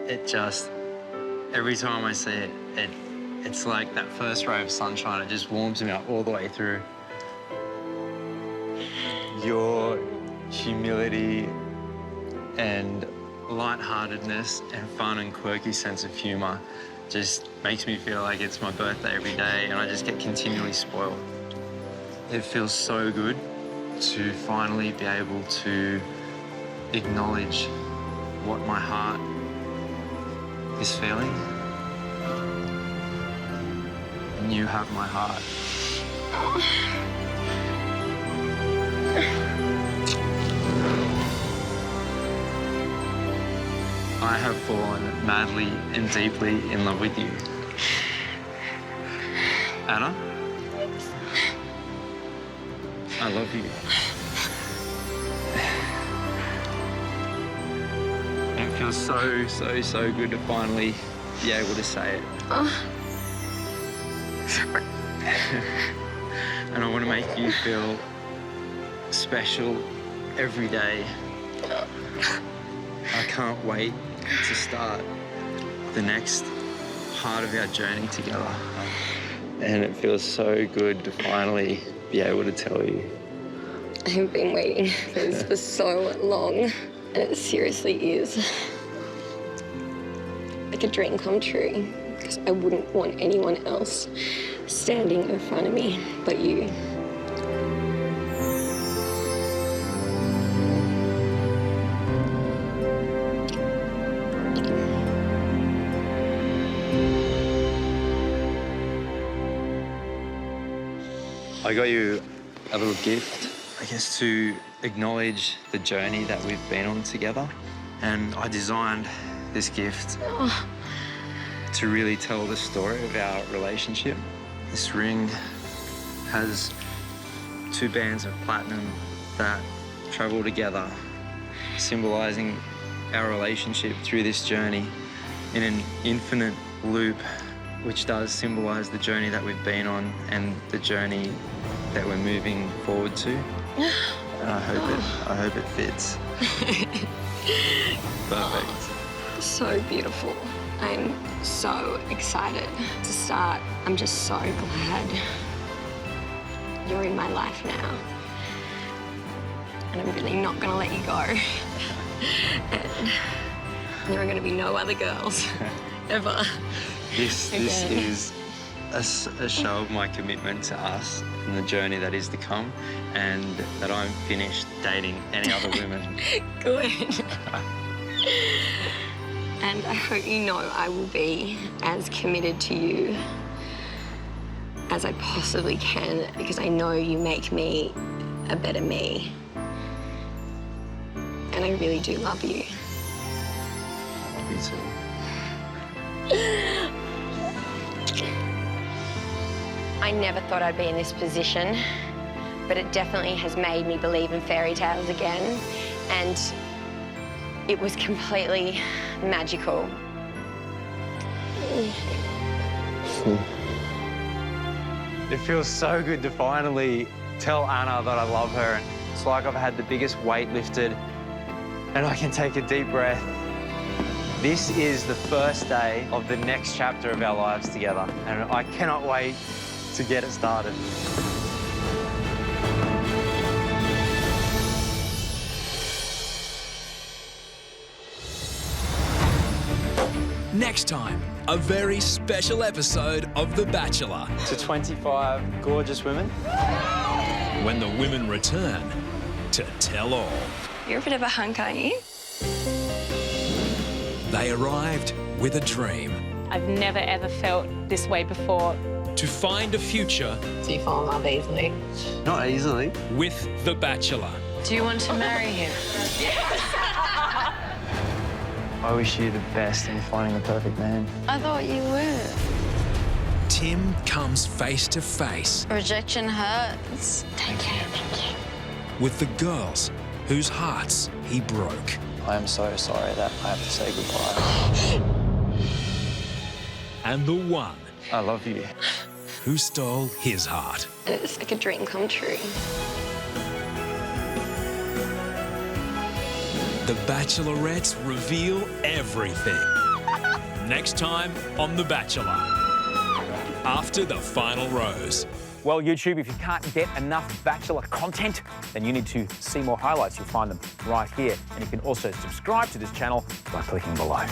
it just, every time I see it, it's like that first ray of sunshine. It just warms me up all the way through. Your humility and lightheartedness and fun and quirky sense of humour just makes me feel like it's my birthday every day, and I just get continually spoiled. It feels so good to finally be able to acknowledge what my heart is feeling. And you have my heart. I have fallen madly and deeply in love with you. Anna? I love you. And it feels so good to finally be able to say it. Sorry. And I want to make you feel special every day. I can't wait to start the next part of our journey together. And it feels so good to finally be able to tell you. I've been waiting for this for so long, and it seriously is like a dream come true, because I wouldn't want anyone else standing in front of me but you. I got you a little gift, I guess, to acknowledge the journey that we've been on together. And I designed this gift to really tell the story of our relationship. This ring has 2 bands of platinum that travel together, symbolising our relationship through this journey in an infinite loop, which does symbolise the journey that we've been on and the journey that we're moving forward to. And I hope it fits. Perfect. So beautiful. I'm so excited to start. I'm just so glad you're in my life now. And I'm really not gonna let you go. And there are gonna be no other girls, ever. This is a show of my commitment to us and the journey that is to come, and that I'm finished dating any other women. Good. And I hope you know I will be as committed to you as I possibly can, because I know you make me a better me. And I really do love you. Me too. I never thought I'd be in this position, but it definitely has made me believe in fairy tales again, and it was completely magical. It feels so good to finally tell Anna that I love her. It's like I've had the biggest weight lifted and I can take a deep breath. This is the first day of the next chapter of our lives together, and I cannot wait to get it started. Next time, a very special episode of The Bachelor. To 25 gorgeous women. When the women return to tell all. You're a bit of a hunk, aren't you? They arrived with a dream. I've never ever felt this way before. To find a future. Do you fall in love easily? Not easily. With The Bachelor. Do you want to marry him? I wish you the best in finding the perfect man. I thought you were. Tim comes face to face. Rejection hurts. Take care of you. With the girls whose hearts he broke. I am so sorry that I have to say goodbye. And the one. I love you. Who stole his heart. It's like a dream come true. The Bachelorettes reveal everything. Next time on The Bachelor. After the final rose. Well, YouTube, if you can't get enough Bachelor content, then you need to see more highlights. You'll find them right here. And you can also subscribe to this channel by clicking below.